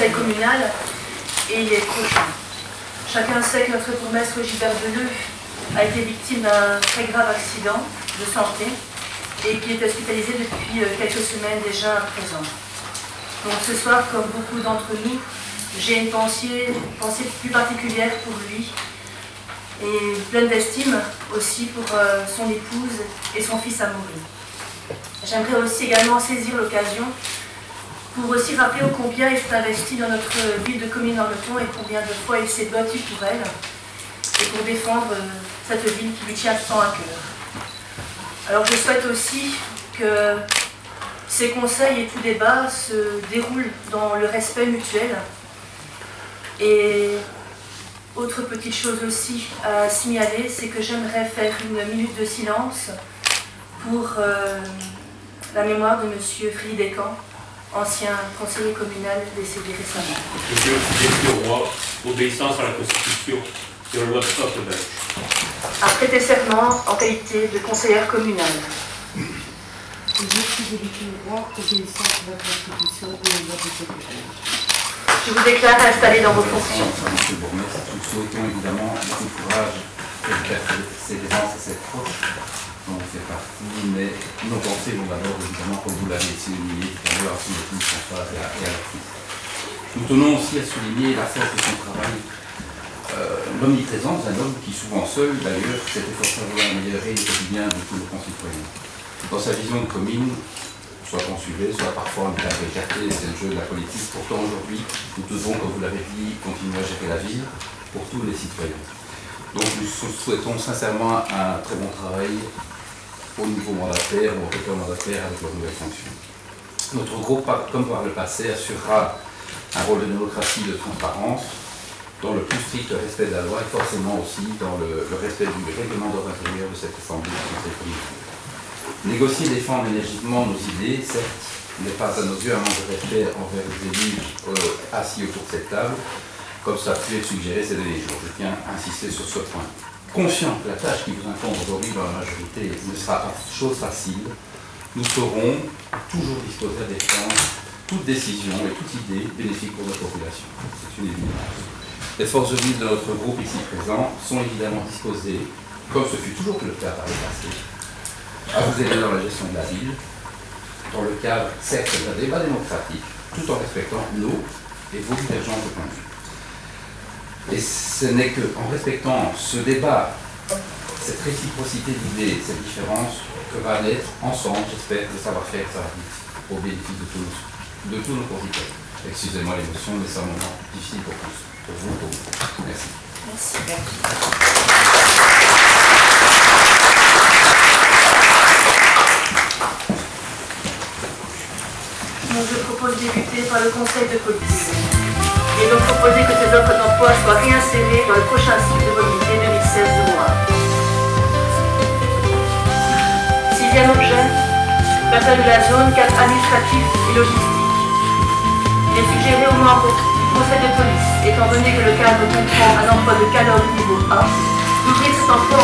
conseil communal et il est prochain. Chacun sait que notre bourgmestre Gilbert Deleu a été victime d'un très grave accident de santé et qui est hospitalisé depuis quelques semaines déjà à présent. Donc ce soir, comme beaucoup d'entre nous, j'ai une pensée plus particulière pour lui et pleine d'estime aussi pour son épouse et son fils amoureux. J'aimerais aussi également saisir l'occasion pour aussi rappeler ô combien il s'est investi dans notre ville de Comines-Normeton et combien de fois il s'est battu pour elle et pour défendre cette ville qui lui tient tant à cœur. Alors je souhaite aussi que ces conseils et tout débat se déroulent dans le respect mutuel. Et autre petite chose aussi à signaler, c'est que j'aimerais faire une minute de silence pour la mémoire de M. Frédéric Descamps, ancien conseiller communal décédé récemment. Monsieur le roi, obéissance à la Constitution et aux lois de peuple belge. A prêté serment en qualité de conseillère communale. Je suis le roi, obéissance à la Constitution et aux lois du peuple belge. Je vous déclare installé dans vos fonctions. Monsieur le bourgmestre, nous souhaitons évidemment beaucoup de courage pour faire persévérance à cette proche dont on fait partie, mais nos pensées vont d'abord évidemment, comme vous l'avez souligné, tout à l'heure, à son épouse Françoise et à leur fils. Nous tenons aussi à souligner la force de son travail. L'omniprésence d'un homme qui, souvent seul d'ailleurs, s'est efforcé à vouloir améliorer le quotidien de tous nos concitoyens. Dans sa vision de commune, soit on suivait, soit parfois on était un peu écarté, c'est le jeu de la politique. Pourtant aujourd'hui, nous devons, comme vous l'avez dit, continuer à gérer la ville pour tous les citoyens. Donc nous souhaitons sincèrement un très bon travail au nouveau mandataire ou au futur mandataire avec leurs nouvelles fonctions. Notre groupe, comme par le passé, assurera un rôle de démocratie et de transparence dans le plus strict respect de la loi et forcément aussi dans le respect du règlement d'ordre intérieur de cette Assemblée du Conseil communal. Négocier et défendre énergiquement nos idées, certes, n'est pas à nos yeux un manque de respect envers les élus assis autour de cette table, comme ça a pu être suggéré ces derniers jours. Je tiens à insister sur ce point. Conscient que la tâche qui vous incombe aujourd'hui dans la majorité ne sera pas chose facile, nous serons toujours disposés à défendre toute décision et toute idée bénéfique pour notre population. C'est une évidence. Les forces vives de notre groupe ici présent sont évidemment disposées, comme ce fut toujours le cas par le passé, à vous aider dans la gestion de la ville, dans le cadre, certes, d'un débat démocratique, tout en respectant nos et vos divergences de point de vue. Et ce n'est qu'en respectant ce débat, cette réciprocité d'idées, cette différence, que va naître ensemble, j'espère, le savoir-faire que ça va vite, au bénéfice de tous nos concitoyens. Excusez-moi l'émotion, mais c'est un moment difficile pour tous, pour vous, pour vous. Merci. Merci. Donc je propose de débuter par le conseil de police. Et donc proposer que ces offres d'emploi soient réinsérées dans le prochain cycle de mobilité 2016-2020. Sixième objet, passage de la zone, cadre administratif et logistique. Il est suggéré aux membres du conseil de police, étant donné que le cadre comprend un emploi de cadre de niveau A, d'ouvrir cet emploi